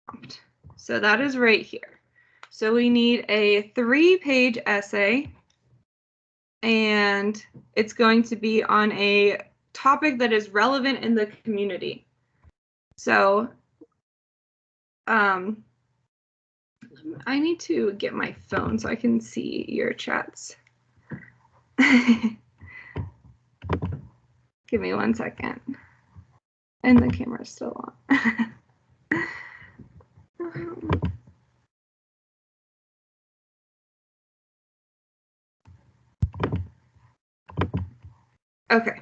prompt. So that is right here. So we need a 3-page essay, and it's going to be on a topic that is relevant in the community. So I need to get my phone so I can see your chats. Give me 1 second. And the camera's still on. Okay,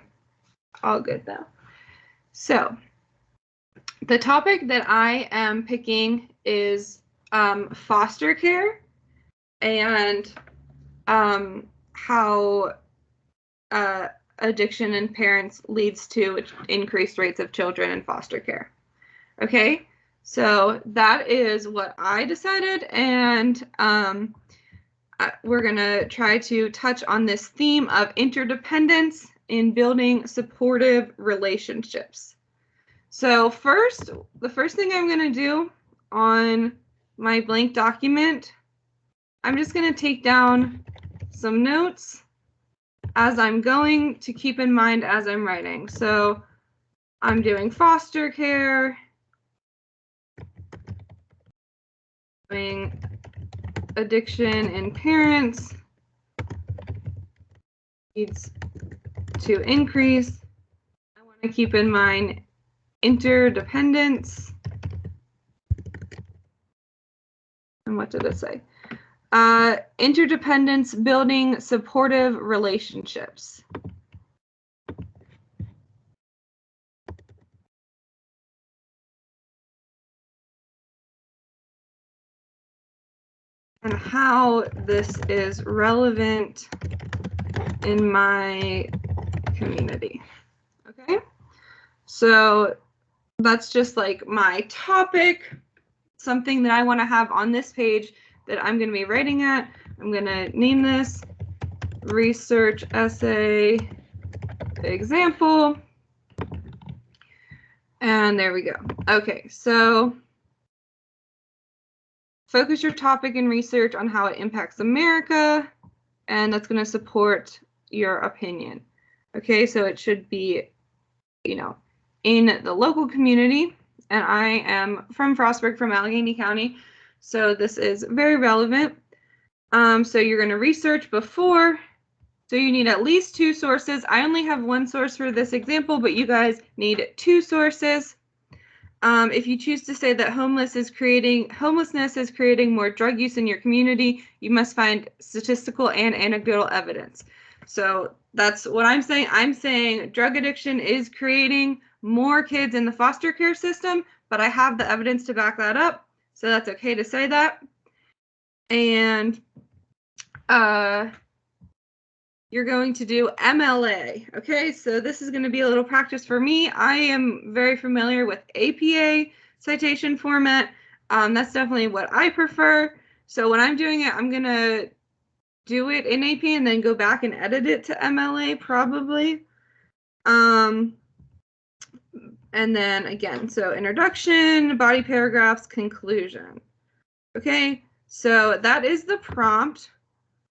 all good though. So the topic that I am picking is foster care and how addiction in parents leads to increased rates of children in foster care. Okay, so that is what I decided, and we're going to try to touch on this theme of interdependence in building supportive relationships. So the first thing I'm going to do on my blank document, I'm just going to take down some notes as I'm going to keep in mind as I'm writing. So I'm doing foster care, doing addiction in parents needs to increase. I want to keep in mind interdependence. And what did it say? Interdependence building supportive relationships. And how this is relevant in my community. Okay, so that's just like my topic, something that I want to have on this page that I'm going to be writing at. I'm going to name this research essay example. And there we go. Okay, so focus your topic and research on how it impacts America, and that's going to support your opinion. Okay, so it should be, you know, in the local community, and I am from Frostburg, from Allegheny County, so this is very relevant. So you're going to research before, so you need at least 2 sources. I only have 1 source for this example, but you guys need 2 sources. If you choose to say that homelessness is creating more drug use in your community, you must find statistical and anecdotal evidence. So that's what I'm saying. I'm saying drug addiction is creating more kids in the foster care system, but I have the evidence to back that up. So that's okay to say that. And you're going to do MLA. Okay, so this is going to be a little practice for me. I am very familiar with APA citation format. That's definitely what I prefer. So when I'm doing it, I'm going to do it in AP and then go back and edit it to MLA probably. And then again, so introduction, body paragraphs, conclusion. Okay, so that is the prompt.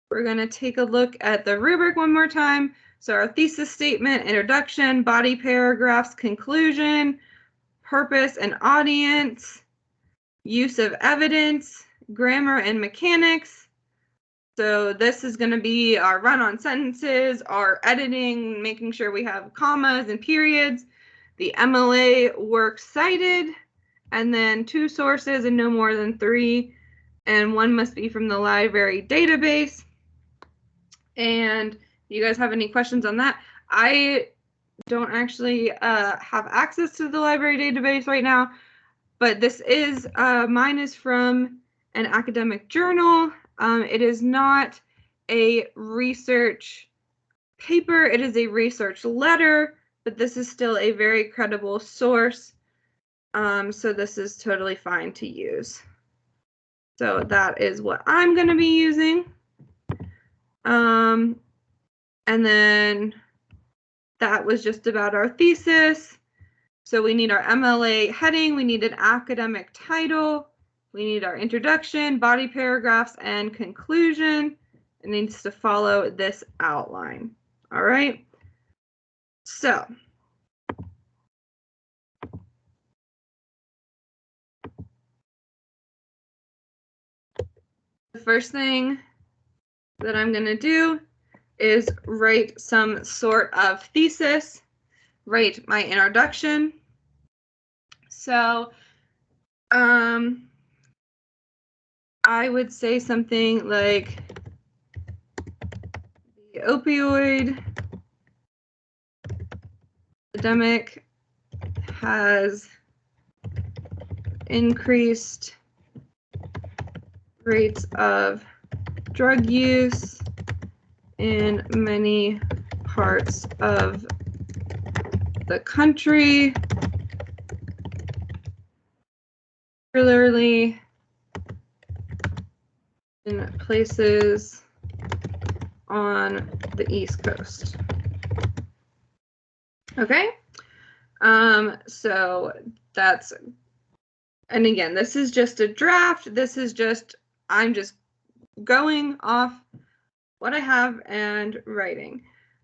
We're going to take a look at the rubric one more time. So our thesis statement, introduction, body paragraphs, conclusion, purpose and audience, use of evidence, grammar and mechanics. So this is going to be our run-on sentences, our editing, making sure we have commas and periods, the MLA works cited, and then 2 sources and no more than 3, and 1 must be from the library database. And you guys have any questions on that? I don't actually have access to the library database right now, but this is, mine is from an academic journal. It is not a research paper, it is a research letter, but this is still a very credible source. So this is totally fine to use. So that is what I'm going to be using. And then that was just about our thesis. So we need our MLA heading, we need an academic title, we need our introduction, body paragraphs, and conclusion. It needs to follow this outline. All right. So the first thing that I'm going to do is write some sort of thesis, write my introduction. So I would say something like the opioid epidemic has increased rates of drug use in many parts of the country, particularly in places on the East Coast. Okay, so that's, and again, this is just a draft. This is just, I'm just going off what I have and writing.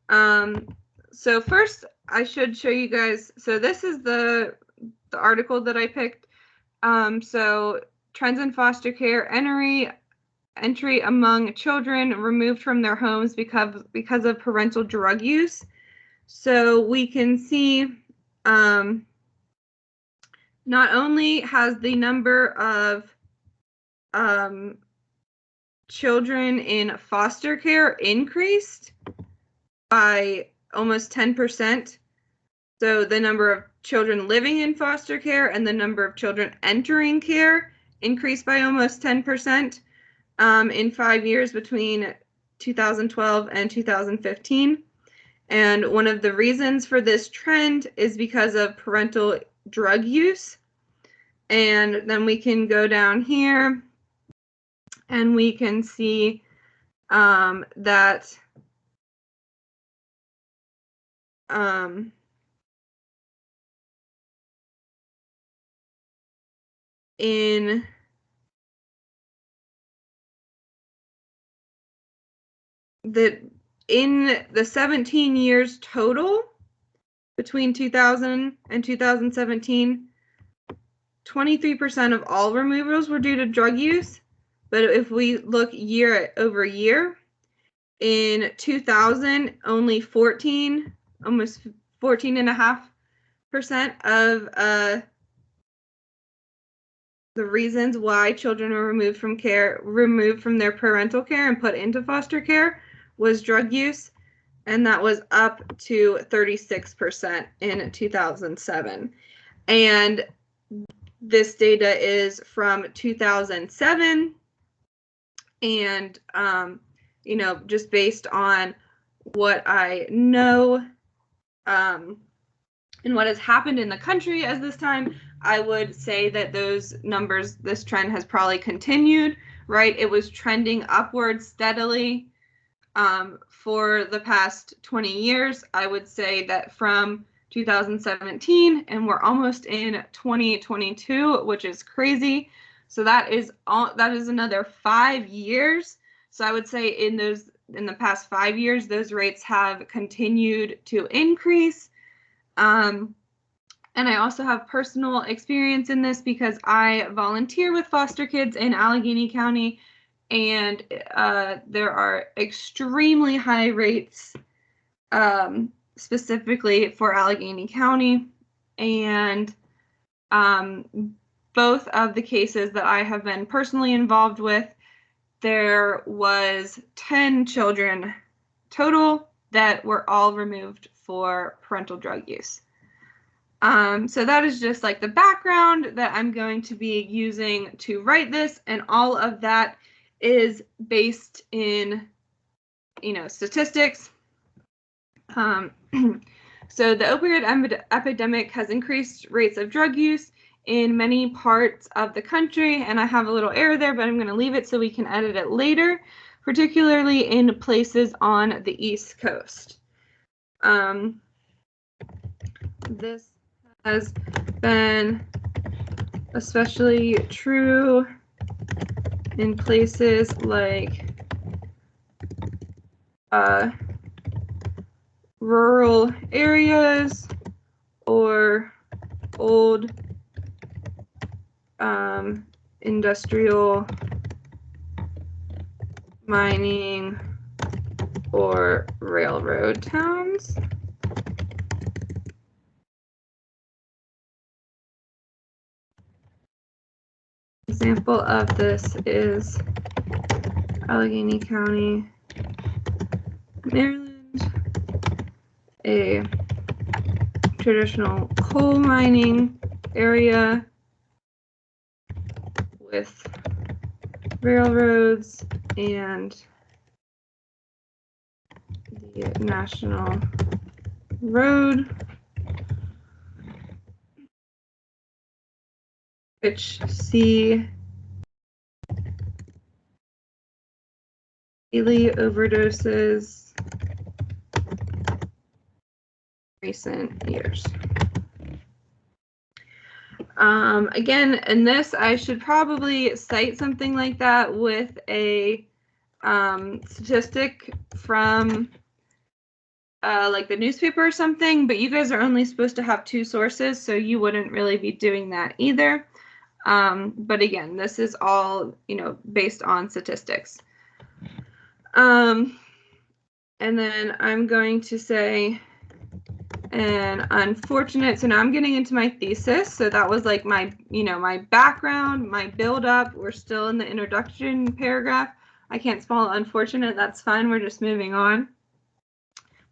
So first I should show you guys, so this is the article that I picked. So trends in foster care, entry among children removed from their homes because of parental drug use. So we can see not only has the number of children in foster care increased by almost 10%. So the number of children living in foster care and the number of children entering care increased by almost 10% in 5 years between 2012 and 2015. And one of the reasons for this trend is because of parental drug use. And then we can go down here and we can see that in the 17 years total between 2000 and 2017, 23% of all removals were due to drug use. But if we look year over year, in 2000, only almost 14.5% of the reasons why children were removed from their parental care and put into foster care was drug use, and that was up to 36% in 2007. And this data is from 2007, and you know, just based on what I know and what has happened in the country as this time, I would say that those numbers, this trend has probably continued, right? It was trending upwards steadily for the past 20 years. I would say that from 2017, and we're almost in 2022, which is crazy. So that is another 5 years. So I would say in the past 5 years, those rates have continued to increase. And I also have personal experience in this because I volunteer with foster kids in Allegheny County, and there are extremely high rates specifically for Allegheny County. And both of the cases that I have been personally involved with, there was 10 children total that were all removed for parental drug use. So that is just like the background that I'm going to be using to write this, and all of that is based in, you know, statistics. So the opioid epidemic has increased rates of drug use in many parts of the country, and I have a little error there, but I'm going to leave it so we can edit it later, particularly in places on the East Coast. This has been especially true in places like rural areas or old industrial mining or railroad towns. Example of this is Allegheny County, Maryland, a traditional coal mining area with railroads and the national road, which see daily overdoses recent years. Again, in this, I should probably cite something like that with a statistic from like the newspaper or something, but you guys are only supposed to have 2 sources, so you wouldn't really be doing that either. But again, this is all, you know, based on statistics. And then I'm going to say an unfortunate, so now I'm getting into my thesis. So that was like my, you know, my background, my build up. We're still in the introduction paragraph. I can't spell unfortunate, that's fine, we're just moving on.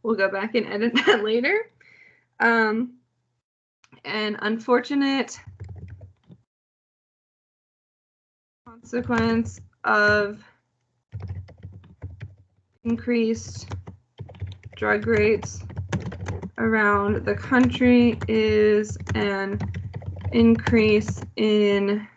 We'll go back and edit that later. An unfortunate consequence of increased drug rates around the country is an increase in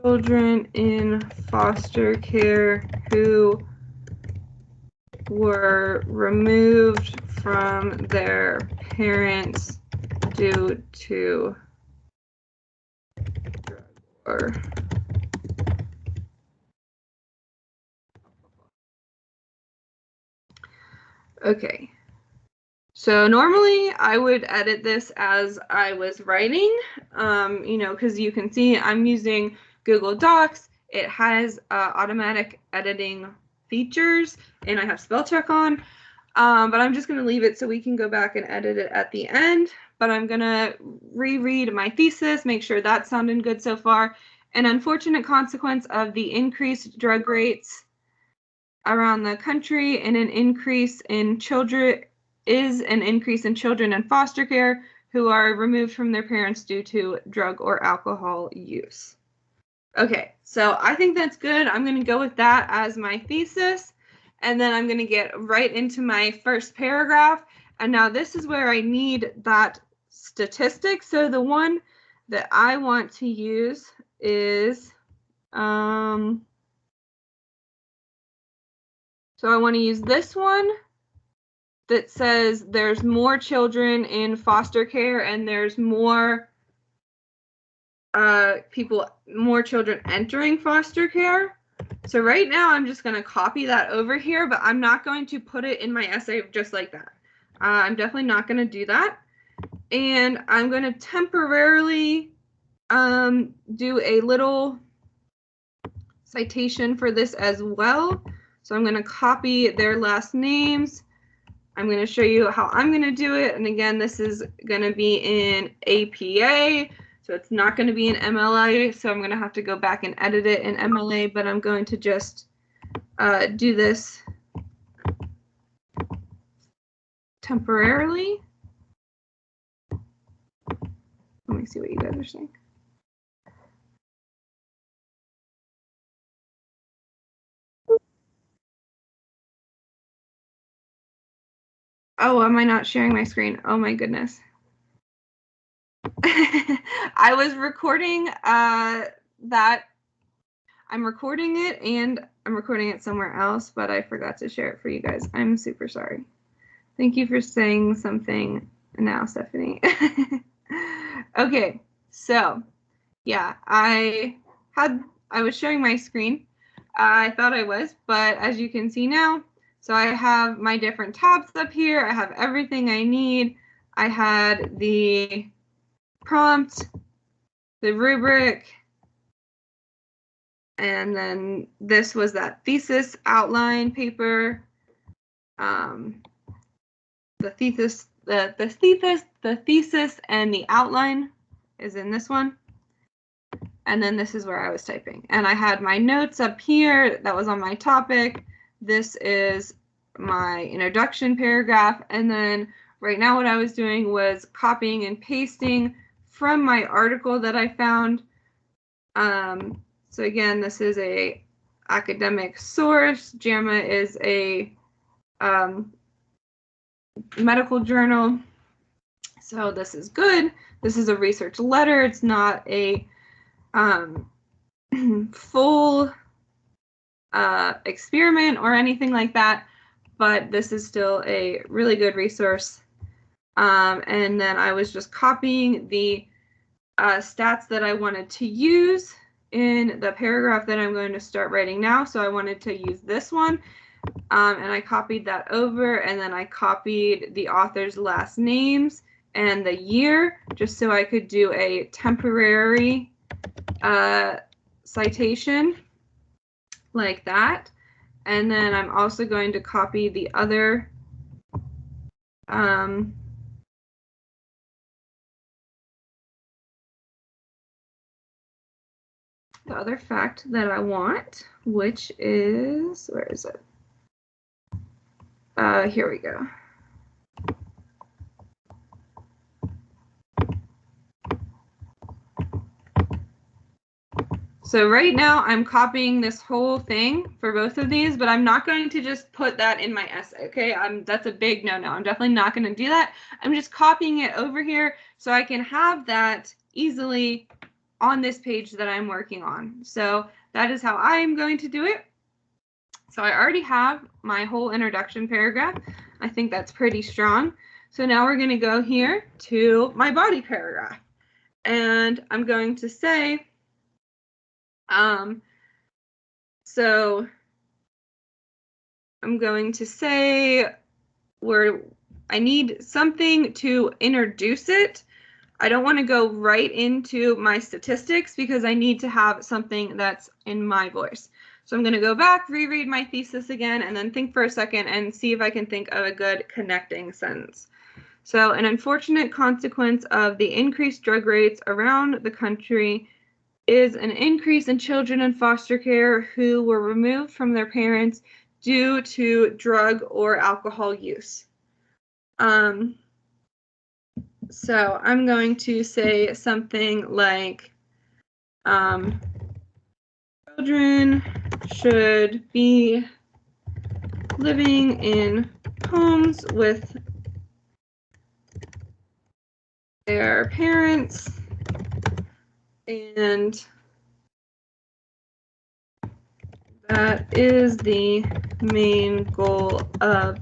children in foster care who were removed from their parents due to drug or okay. So normally I would edit this as I was writing, you know, because you can see I'm using Google Docs. It has automatic editing features, and I have spell check on, but I'm just going to leave it so we can go back and edit it at the end. But I'm going to reread my thesis, make sure that's sounding good so far. An unfortunate consequence of the increased drug rates around the country and an increase in children is an increase in children in foster care who are removed from their parents due to drug or alcohol use. Okay, so I think that's good. I'm going to go with that as my thesis, and then I'm going to get right into my first paragraph. And now this is where I need that statistic. So the one that I want to use is, so I want to use this one that says there's more children in foster care and there's more more children entering foster care. So right now I'm just going to copy that over here, but I'm not going to put it in my essay just like that. I'm definitely not going to do that. And I'm going to temporarily do a little citation for this as well. So I'm going to copy their last names. I'm going to show you how I'm going to do it. And again, this is going to be in APA, so it's not going to be in MLA. So I'm going to have to go back and edit it in MLA, but I'm going to just do this temporarily. Let me see what you guys are saying. Oh, am I not sharing my screen? Oh my goodness. I was recording that. I'm recording it and I'm recording it somewhere else, but I forgot to share it for you guys. I'm super sorry. Thank you for saying something now, Stephanie. Okay, so yeah, I was sharing my screen. I thought I was, but as you can see now, so I have my different tabs up here. I have everything I need. I had the prompt, the rubric, and then this was that thesis outline paper. The thesis and the outline is in this one. And then this is where I was typing. And I had my notes up here that was on my topic. This is my introduction paragraph. And then right now what I was doing was copying and pasting from my article that I found. So again, this is a academic source. JAMA is a medical journal. So this is good. This is a research letter. It's not a full experiment or anything like that, but this is still a really good resource. And then I was just copying the stats that I wanted to use in the paragraph that I'm going to start writing now. So I wanted to use this one, and I copied that over, and then I copied the author's last names and the year just so I could do a temporary citation like that. And then I'm also going to copy the other fact that I want, which is, where is it? Here we go. So right now I'm copying this whole thing for both of these, but I'm not going to just put that in my essay, okay? That's a big no-no. I'm definitely not going to do that. I'm just copying it over here so I can have that easily on this page that I'm working on. So that is how I'm going to do it. So I already have my whole introduction paragraph. I think that's pretty strong. So now we're going to go here to my body paragraph. And I'm going to say, so I'm going to say I need something to introduce it. I don't want to go right into my statistics because I need to have something that's in my voice. So I'm going to go back, reread my thesis again, and then think for a second and see if I can think of a good connecting sentence. So an unfortunate consequence of the increased drug rates around the country is an increase in children in foster care who were removed from their parents due to drug or alcohol use. So I'm going to say something like, children should be living in homes with their parents, and that is the main goal of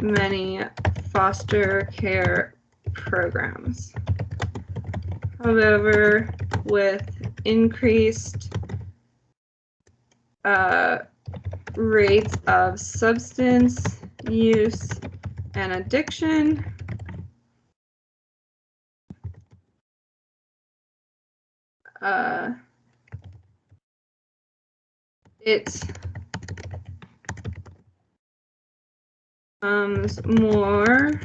many foster care programs. However, with increased rates of substance use and addiction, it becomes more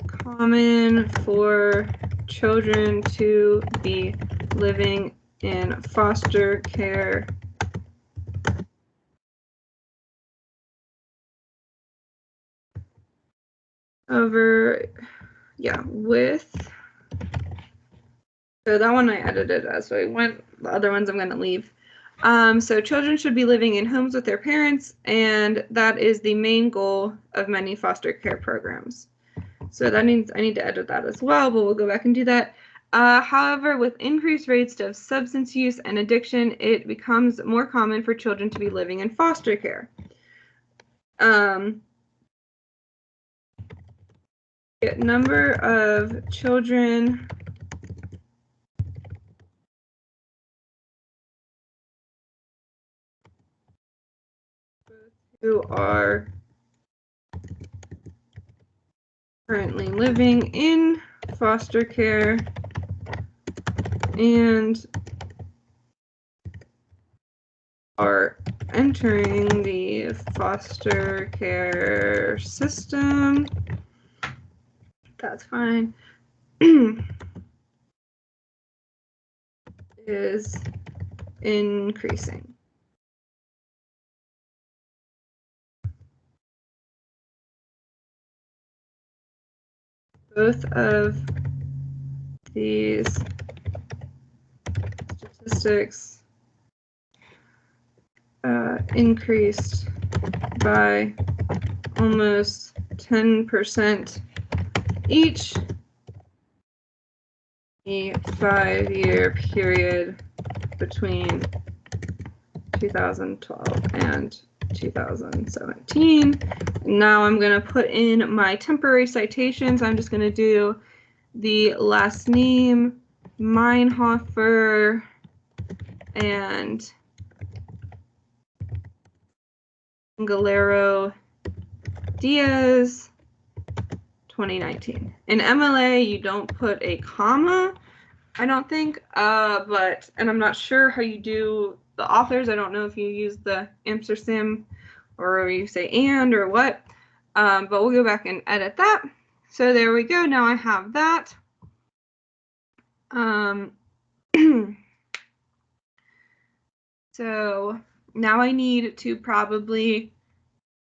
common for children to be living in foster care so that one I edited as I went. The other ones I'm going to leave. So children should be living in homes with their parents, and that is the main goal of many foster care programs. So that means I need to edit that as well, but we'll go back and do that. However, with increased rates of substance use and addiction, it becomes more common for children to be living in foster care. Number of children who are currently living in foster care and are entering the foster care system. That's fine. Is increasing. Both of these statistics increased by almost 10% each a 5-year period between 2012 and 2017. Now I'm going to put in my temporary citations. I'm just going to do the last name, Meinhofer, and Galero Diaz, 2019. In MLA, you don't put a comma, I don't think, and I'm not sure how you do the authors. I don't know if you use the ampersand or you say and or what, but we'll go back and edit that. So there we go. Now I have that. So now I need to probably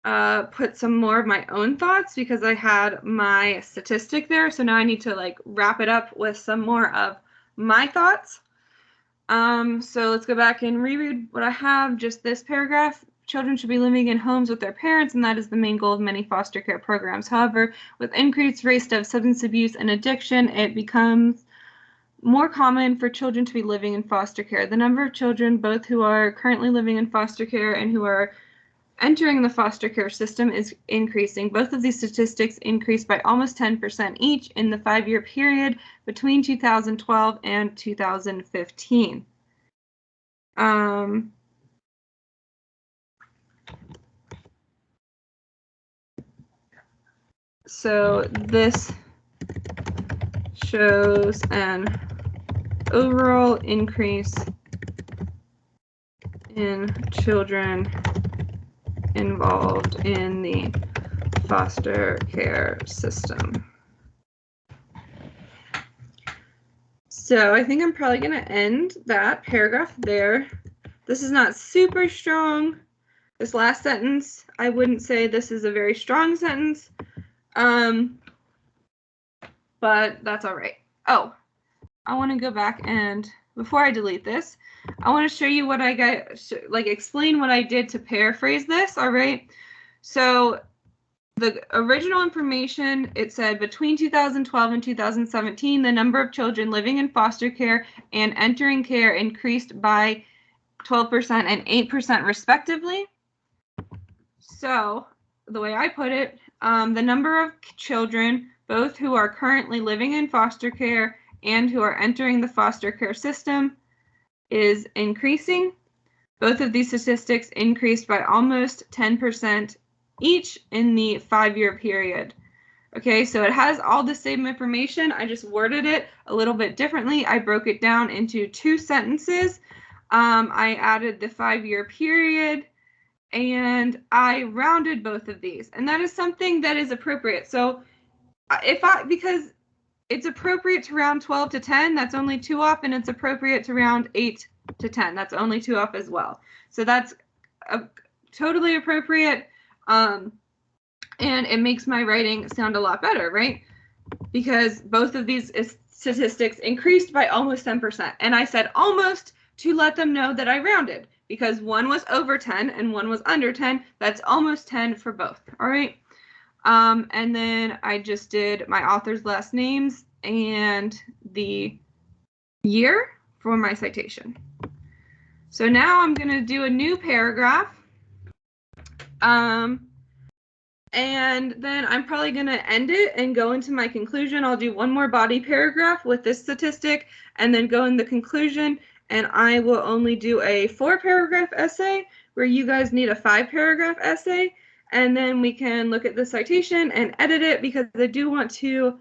put some more of my own thoughts because I had my statistic there. So now I need to like wrap it up with some more of my thoughts. So let's go back and reread what I have. Just this paragraph. Children should be living in homes with their parents, and that is the main goal of many foster care programs. However, with increased rates of substance abuse and addiction, it becomes more common for children to be living in foster care. The number of children, both who are currently living in foster care and who are entering the foster care system, is increasing. Both of these statistics increased by almost 10% each in the 5-year period between 2012 and 2015. So this shows an overall increase in children involved in the foster care system. So I think I'm probably going to end that paragraph there. This is not super strong. This last sentence, I wouldn't say this is a very strong sentence, but that's all right. Oh, I want to go back and, before I delete this, I want to show you what I got, like explain what I did to paraphrase this, all right? So the original information, it said between 2012 and 2017, the number of children living in foster care and entering care increased by 12% and 8% respectively. So the way I put it, the number of children, both who are currently living in foster care and who are entering the foster care system, is increasing. Both of these statistics increased by almost 10% each in the 5-year period. Okay, so it has all the same information. I just worded it a little bit differently. I broke it down into 2 sentences. I added the 5-year period, and I rounded both of these. And that is something that is appropriate. So because it's appropriate to round 12 to 10, that's only 2 off, and it's appropriate to round 8 to 10, that's only 2 off as well. So that's totally appropriate, and it makes my writing sound a lot better, right? Because both of these statistics increased by almost 10%, and I said almost to let them know that I rounded, because one was over 10 and one was under 10. That's almost 10 for both, all right? And then I just did my author's last names and the year for my citation. So now I'm going to do a new paragraph. And then I'm probably going to end it and go into my conclusion. I'll do one more body paragraph with this statistic and then go in the conclusion. And I will only do a 4-paragraph essay where you guys need a 5-paragraph essay. And then we can look at the citation and edit it because I do want to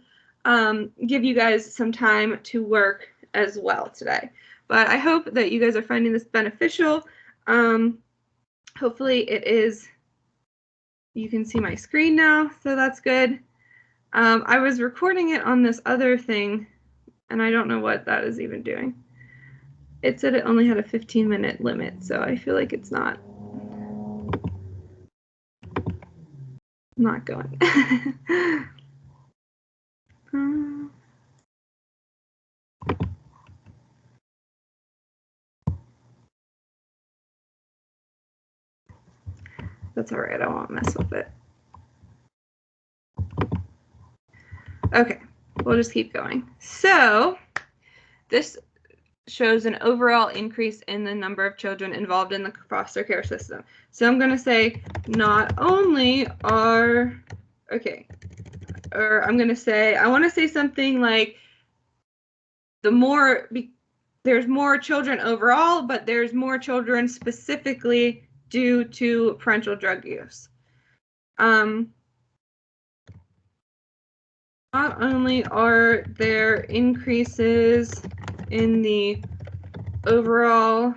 give you guys some time to work as well today. But I hope that you guys are finding this beneficial. Hopefully it is. You can see my screen now, so that's good. I was recording it on this other thing, and I don't know what that is even doing. It said it only had a 15-minute limit, so I feel like it's not going. That's all right, I won't mess with it. Okay, we'll just keep going. So this shows an overall increase in the number of children involved in the foster care system. So I'm going to say not only are, okay, or I'm going to say, I want to say something like there's more children overall, but there's more children specifically due to parental drug use. Not only are there increases in the overall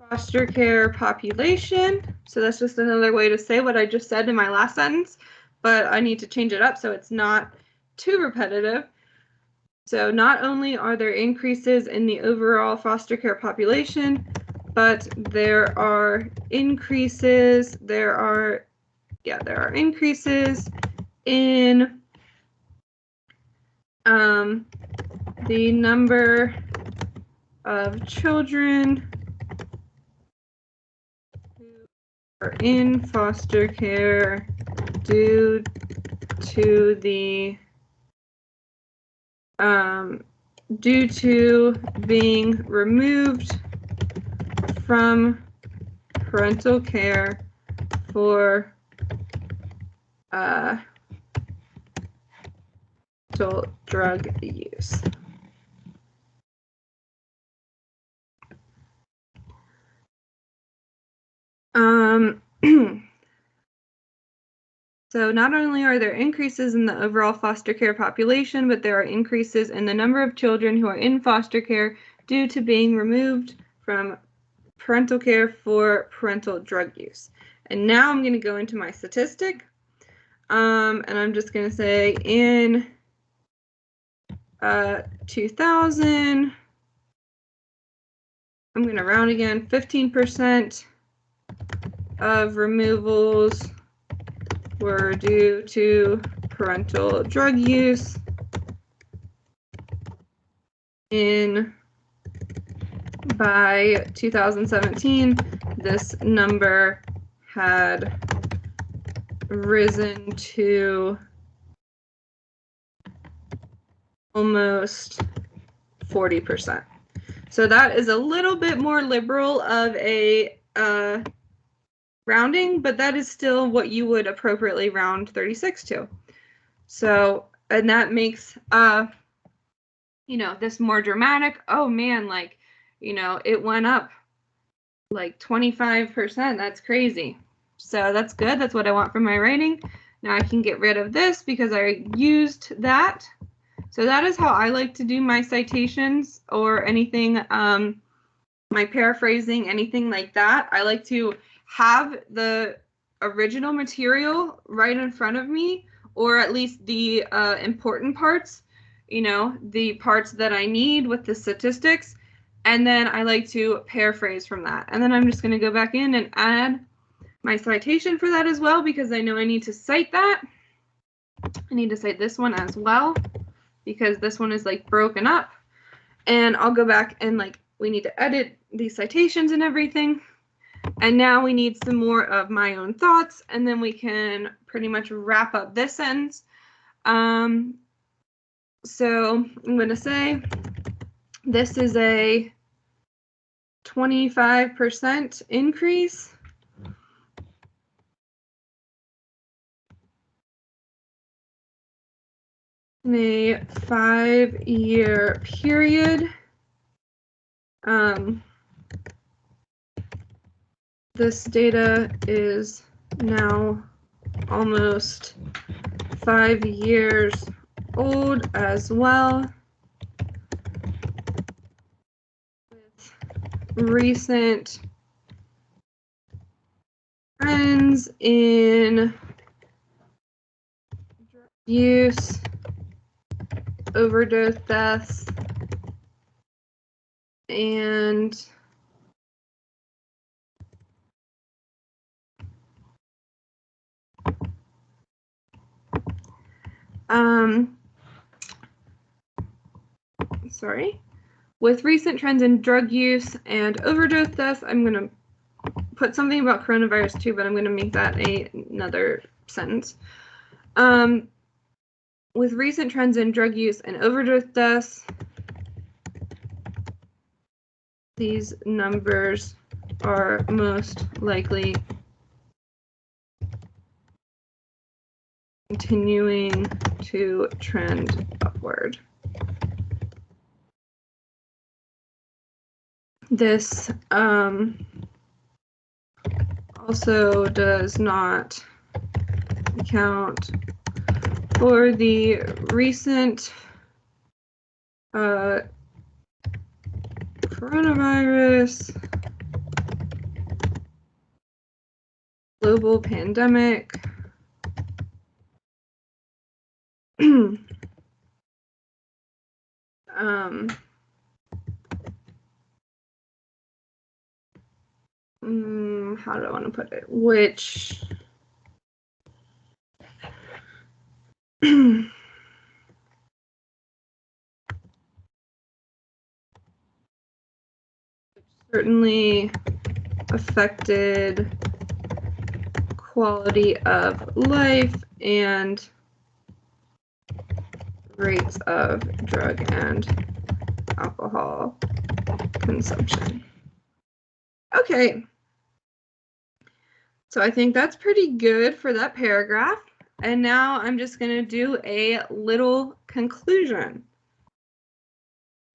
foster care population, so that's just another way to say what I just said in my last sentence, but I need to change it up so it's not too repetitive. So not only are there increases in the overall foster care population, but there are increases, increases in the number of children who are in foster care due to the due to being removed from parental care for drug use. So not only are there increases in the overall foster care population, but there are increases in the number of children who are in foster care due to being removed from parental care for parental drug use. And now I'm going to go into my statistic. And I'm just going to say in 2000, I'm going to round again, 15% of removals were due to parental drug use. By 2017, this number had risen to almost 40%. So that is a little bit more liberal of a rounding, but that is still what you would appropriately round 36 to. So, and that makes, this more dramatic. Oh man, like, it went up like 25%. That's crazy. So that's good. That's what I want for my writing. Now I can get rid of this because I used that. So that is how I like to do my citations or anything, my paraphrasing, anything like that. I like to have the original material right in front of me, or at least the important parts, the parts that I need with the statistics. And then I like to paraphrase from that. And then I'm just going to go back in and add my citation for that as well, because I know I need to cite that. I need to cite this one as well, because this one is like broken up. And I'll go back and we need to edit these citations and everything. And now we need some more of my own thoughts, and then we can pretty much wrap up this sentence. So I'm going to say this is a 25% increase. In a 5-year period. This data is now almost 5 years old as well. With recent trends in drug use, overdose deaths, and with recent trends in drug use and overdose deaths, I'm going to put something about coronavirus too, but I'm going to make that another sentence. With recent trends in drug use and overdose deaths, these numbers are most likely continuing to trend upward. This also does not account for the recent coronavirus global pandemic how do I want to put it? Which certainly affected quality of life and rates of drug and alcohol consumption. Okay, so I think that's pretty good for that paragraph. And now I'm just going to do a little conclusion.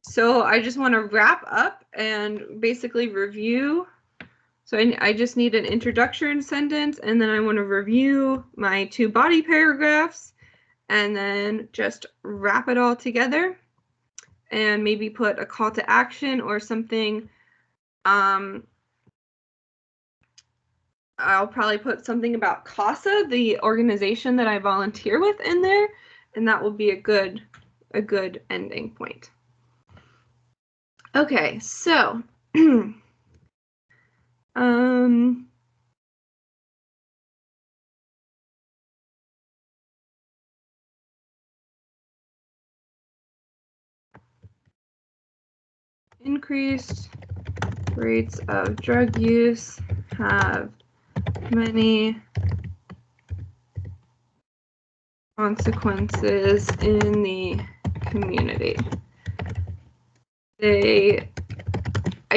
So I just want to wrap up and basically review. So I just need an introduction sentence, and then I want to review my 2 body paragraphs, and then just wrap it all together and maybe put a call to action or something. I'll probably put something about CASA, the organization that I volunteer with, in there, and that will be a good ending point. Okay, so increased rates of drug use have many consequences in the community. I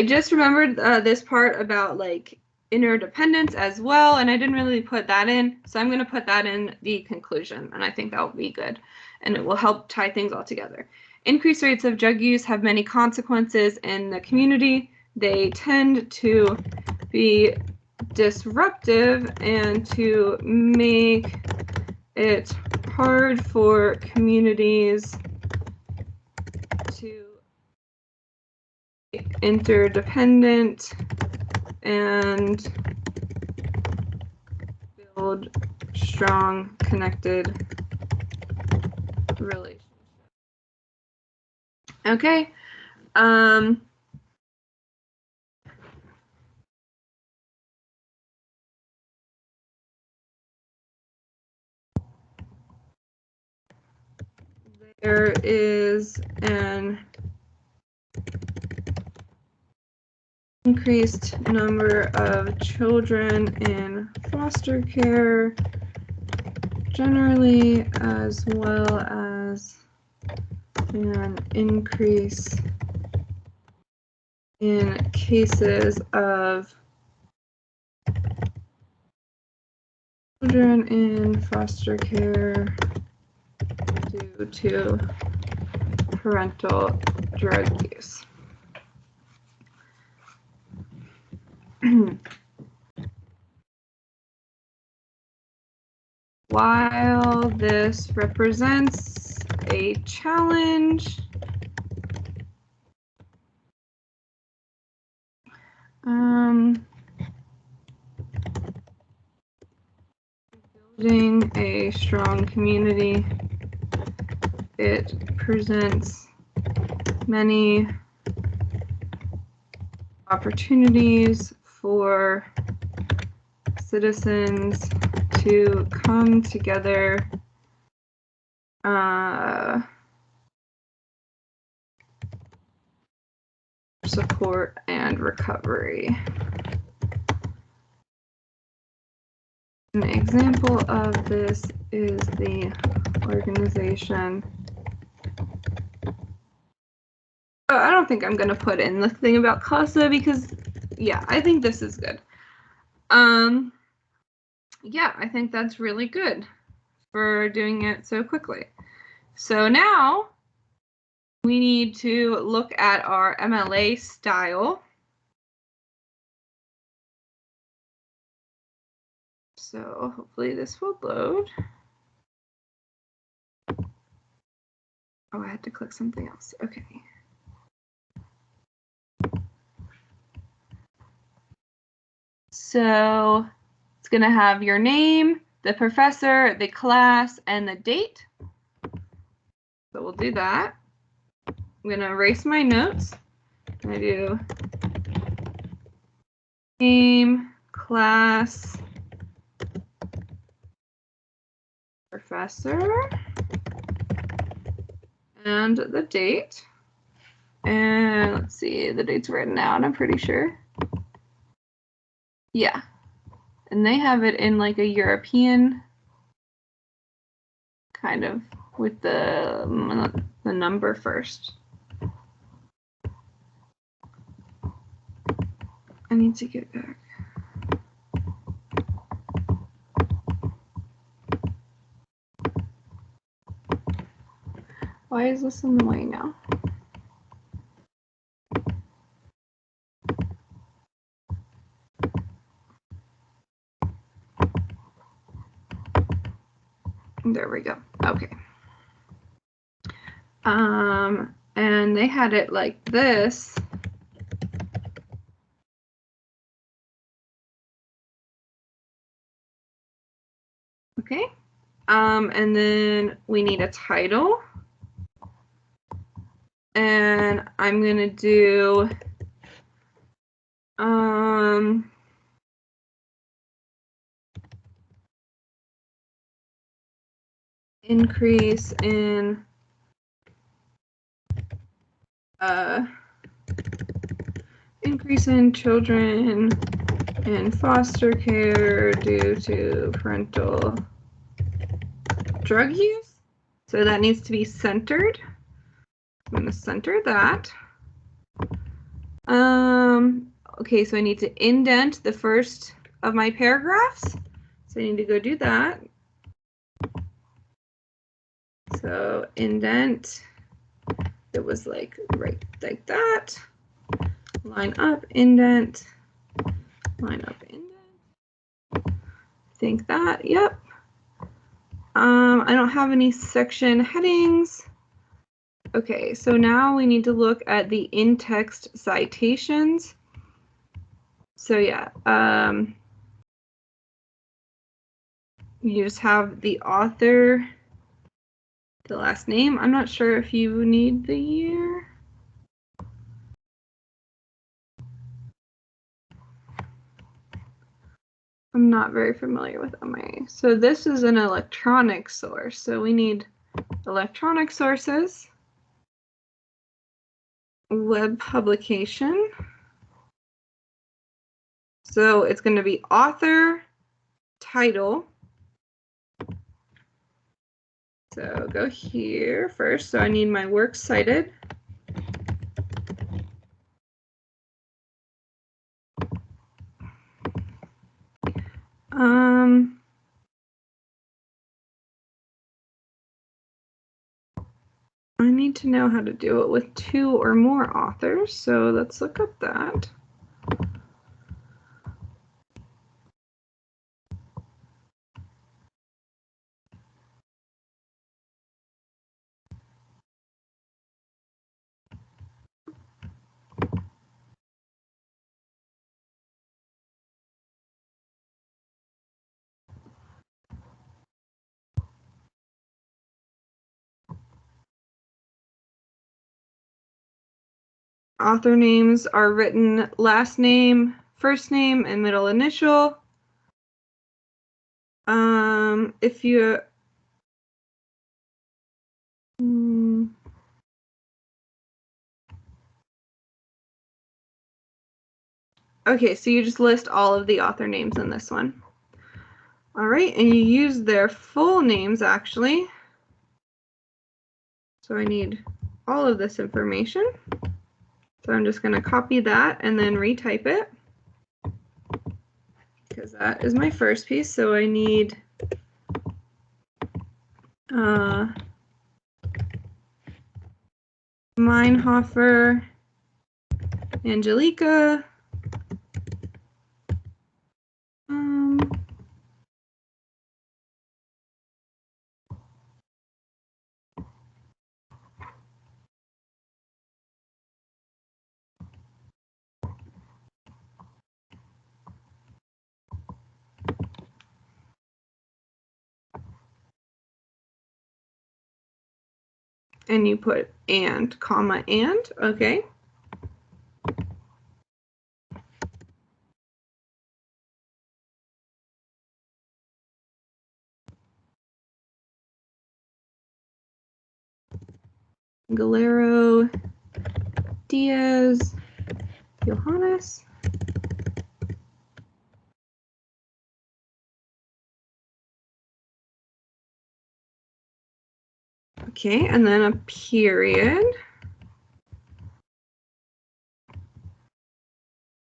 just remembered this part about like interdependence as well, and I didn't really put that in, so I'm going to put that in the conclusion, and I think that will be good, and it will help tie things all together. Increased rates of drug use have many consequences in the community. They tend to be disruptive and to make it hard for communities to be interdependent and build strong, connected relationships. Okay. There is an increased number of children in foster care, generally, as well as an increase in cases of children in foster care due to parental drug use. While this represents a challenge, building a strong community, it presents many opportunities for citizens to come together support and recovery. An example of this is the organization. Oh, I don't think I'm going to put in the thing about CASA because, yeah, I think this is good. Yeah, I think that's really good for doing it so quickly. So now we need to look at our MLA style. So hopefully this will load. Oh, I had to click something else. Okay. So it's going to have your name, the professor, the class, and the date. So we'll do that. I'm going to erase my notes. I do name, class, professor, and the date. And let's see, the date's written down, I'm pretty sure. Yeah. And they have it in like a European kind of with the number first. I need to get back. Why is this in the way now? There we go. Okay. And they had it like this. Okay. And then we need a title. And I'm going to do increase in children in foster care due to parental drug use. So that needs to be centered. I'm going to center that. Okay, so I need to indent the first of my paragraphs. So I need to go do that. So indent, it was like right like that. Line up, indent, line up, indent. I think that, yep. I don't have any section headings. Okay, so now we need to look at the in-text citations. So yeah, you just have the author, the last name. I'm not sure if you need the year. I'm not very familiar with MIA. So this is an electronic source. So we need electronic sources, web publication. So it's going to be author, title, So go here first. So I need my works cited. I need to know how to do it with 2 or more authors, so let's look up that. Author names are written last name, first name, and middle initial. If you okay, so you just list all of the author names in this one. All right, and you use their full names actually. So I need all of this information. So I'm just going to copy that and then retype it, because that is my first piece. So I need Meinhofer, Angelica, and you put and, comma, and, okay. Galero, Diaz, Johannes. Okay, and then a period.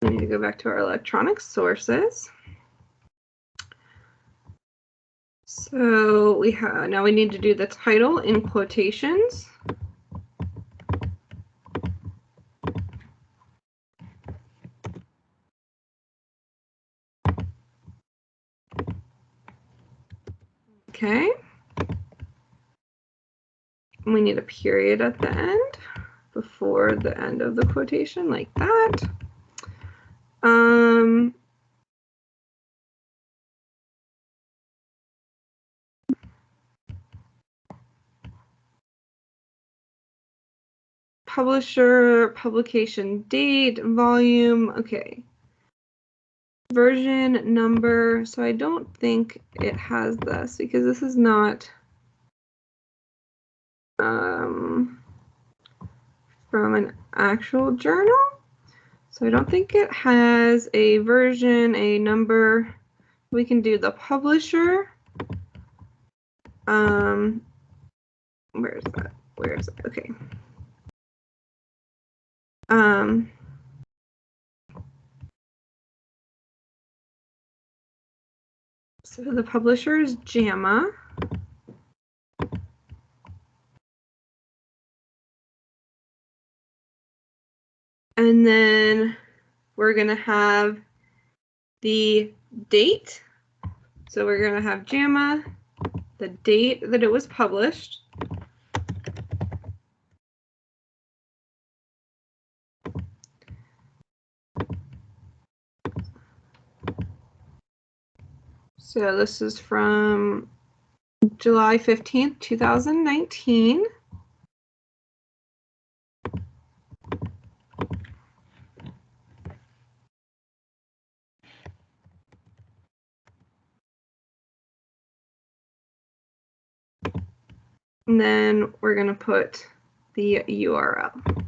We need to go back to our electronic sources. So we have, now we need to do the title in quotations. Okay. We need a period at the end before the end of the quotation, like that. Publisher, publication date, volume, okay. Version number, so I don't think it has this because this is not from an actual journal. So I don't think it has a version, a number. We can do the publisher. Where is that? Where is it? Okay. So the publisher is JAMA. And then we're going to have the date. So we're going to have JAMA, the date that it was published. So this is from July 15th, 2019. And then we're going to put the URL.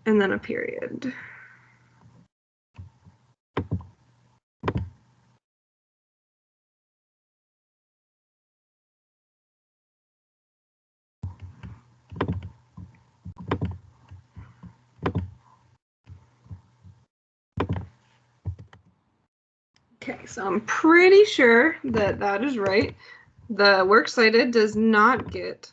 and then a period. Okay, so I'm pretty sure that that is right. The works cited does not get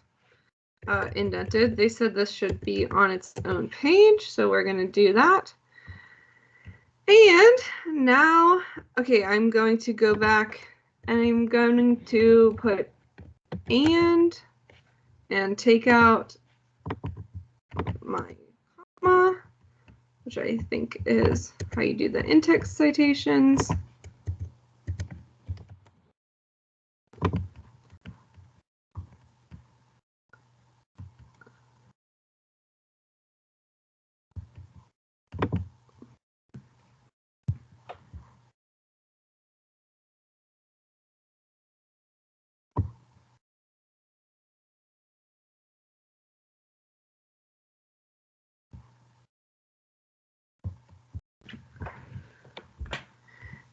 indented. They said this should be on its own page, so we're going to do that. And now, okay, I'm going to go back and I'm going to put and take out my comma, which I think is how you do the in-text citations.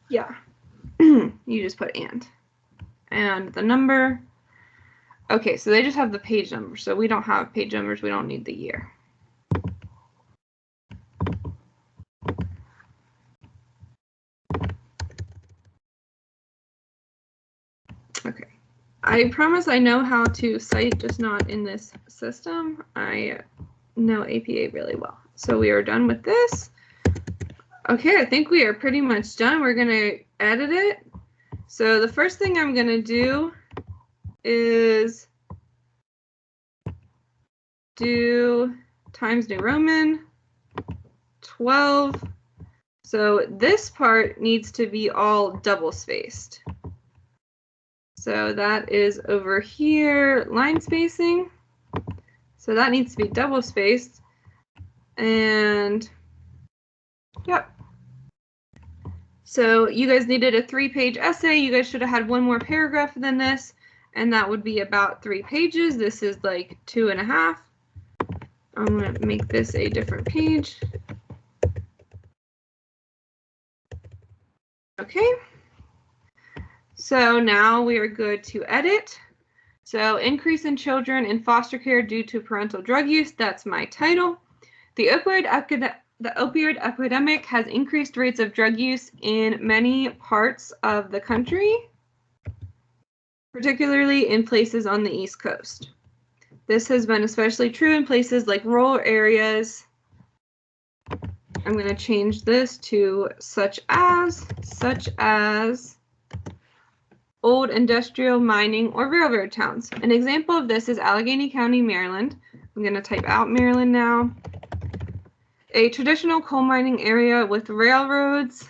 Yeah, you just put and the number. Okay, so they just have the page number, so we don't have page numbers, we don't need the year. Okay, I promise I know how to cite, just not in this system. I know APA really well. So we are done with this. Okay, I think we are pretty much done. We're going to edit it. So the first thing I'm going to do is do Times New Roman 12. So this part needs to be all double spaced. So that is over here, line spacing. So that needs to be double spaced. And yep. So you guys needed a 3-page essay. You guys should have had one more paragraph than this, and that would be about 3 pages. This is like 2.5. I'm going to make this a different page. Okay. So now we are good to edit. So increase in children in foster care due to parental drug use. That's my title. The opioid epidemic has increased rates of drug use in many parts of the country, particularly in places on the East Coast. This has been especially true in places like rural areas. I'm going to change this to such as old industrial, mining, or railroad towns. An example of this is Allegheny County, Maryland. I'm going to type out Maryland now. A traditional coal mining area with railroads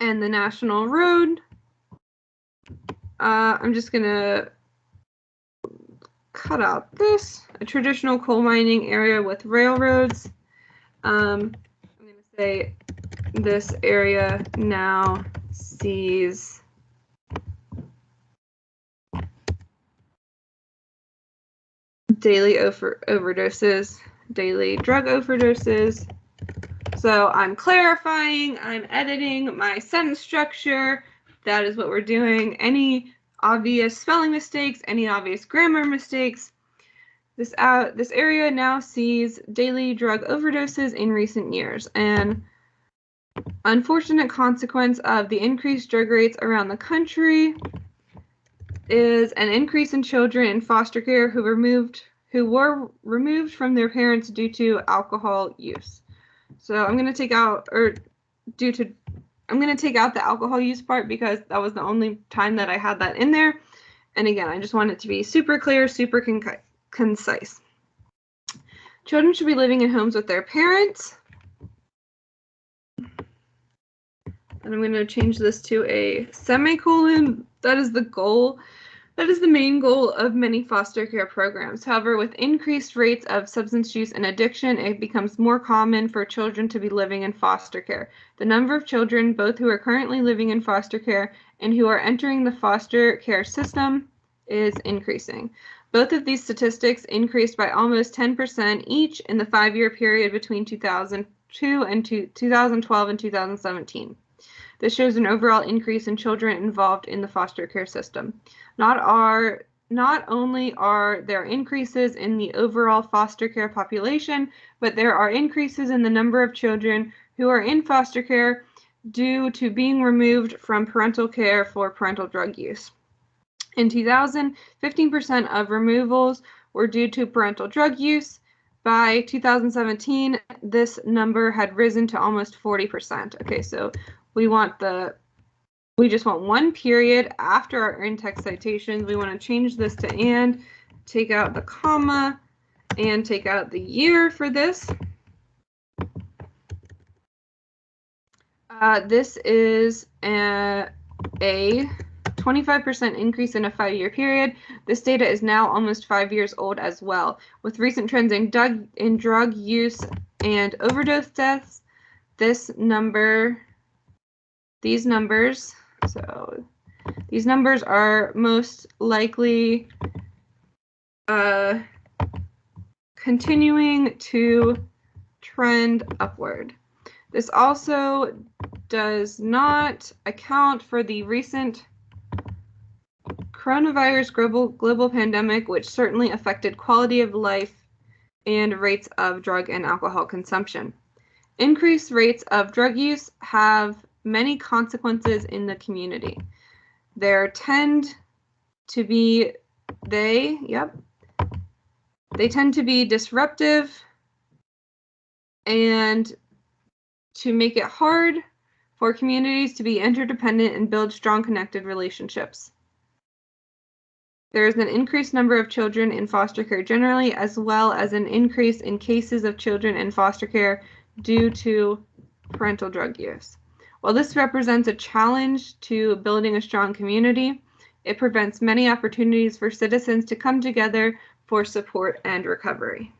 and the national road. I'm just going to cut out this. A traditional coal mining area with railroads. I'm going to say this area now sees daily overdoses, daily drug overdoses. So I'm clarifying, I'm editing my sentence structure. That is what we're doing. Any obvious spelling mistakes, any obvious grammar mistakes. This area now sees daily drug overdoses in recent years. And unfortunate consequence of the increased drug rates around the country is an increase in children in foster care who were removed from their parents due to alcohol use. So I'm going to take out the alcohol use part because that was the only time that I had that in there. And again, I just want it to be super clear, super concise. Children should be living in homes with their parents. And I'm going to change this to a semicolon. That is the goal. That is the main goal of many foster care programs. However, with increased rates of substance use and addiction, it becomes more common for children to be living in foster care. The number of children, both who are currently living in foster care and who are entering the foster care system, is increasing. Both of these statistics increased by almost 10% each in the 5-year period between 2002 and 2012 and 2017. This shows an overall increase in children involved in the foster care system. Not only are there increases in the overall foster care population, but there are increases in the number of children who are in foster care due to being removed from parental care for parental drug use. In 2000, 15% of removals were due to parental drug use. By 2017, this number had risen to almost 40%. Okay, so we just want one period after our in-text citations. We want to change this to and, take out the comma, and take out the year for this. This is a 25% increase in a 5-year period. This data is now almost 5 years old as well. With recent trends in drug use and overdose deaths, these numbers are most likely continuing to trend upward. This also does not account for the recent coronavirus global pandemic, which certainly affected quality of life and rates of drug and alcohol consumption. Increased rates of drug use have many consequences in the community. They tend to be disruptive and to make it hard for communities to be interdependent and build strong connected relationships. There is an increased number of children in foster care generally, as well as an increase in cases of children in foster care due to parental drug use. While this represents a challenge to building a strong community, it prevents many opportunities for citizens to come together for support and recovery.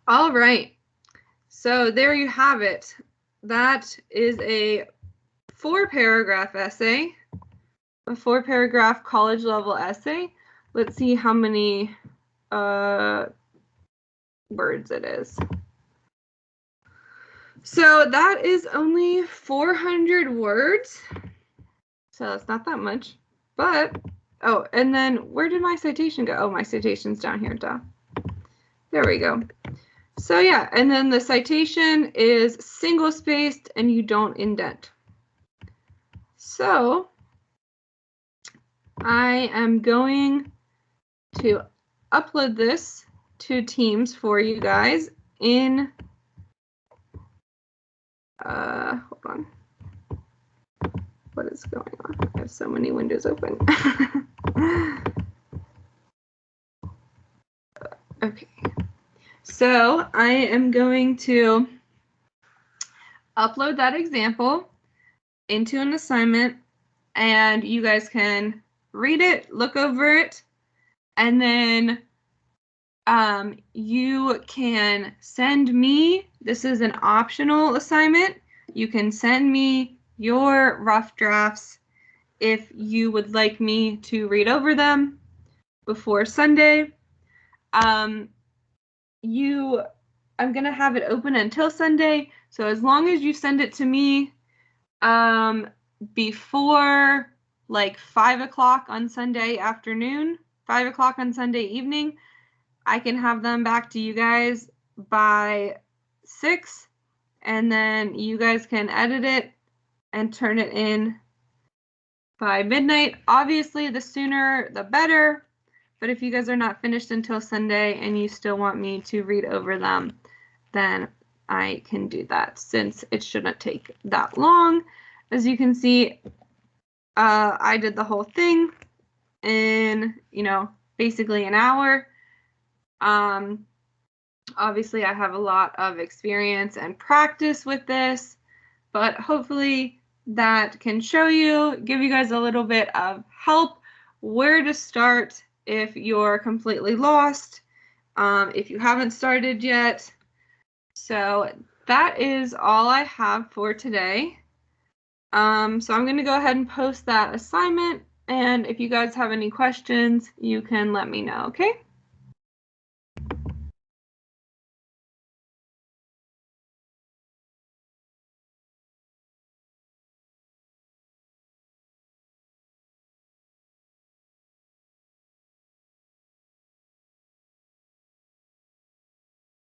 All right, so there you have it. That is a 4-paragraph essay, a 4-paragraph college level essay. Let's see how many words it is. So that is only 400 words. So it's not that much, but, oh, and then where did my citation go? Oh, my citation's down here, duh. There we go. So yeah, and then the citation is single-spaced and you don't indent. So I am going to upload this to Teams for you guys in, hold on. What is going on? I have so many windows open. Okay. So I am going to upload that example into an assignment, and you guys can read it, look over it, and then you can send me, this is an optional assignment, you can send me your rough drafts if you would like me to read over them before Sunday. I'm going to have it open until Sunday, so as long as you send it to me before like 5 o'clock on Sunday afternoon, 5 o'clock on Sunday evening, I can have them back to you guys by 6, and then you guys can edit it and turn it in by midnight. Obviously, the sooner the better, but if you guys are not finished until Sunday and you still want me to read over them, then I can do that, since it shouldn't take that long. As you can see, I did the whole thing in, basically an hour. Obviously, I have a lot of experience and practice with this, but hopefully that can give you guys a little bit of help where to start if you're completely lost, if you haven't started yet. So that is all I have for today. So I'm going to go ahead and post that assignment, And if you guys have any questions, you can let me know, okay?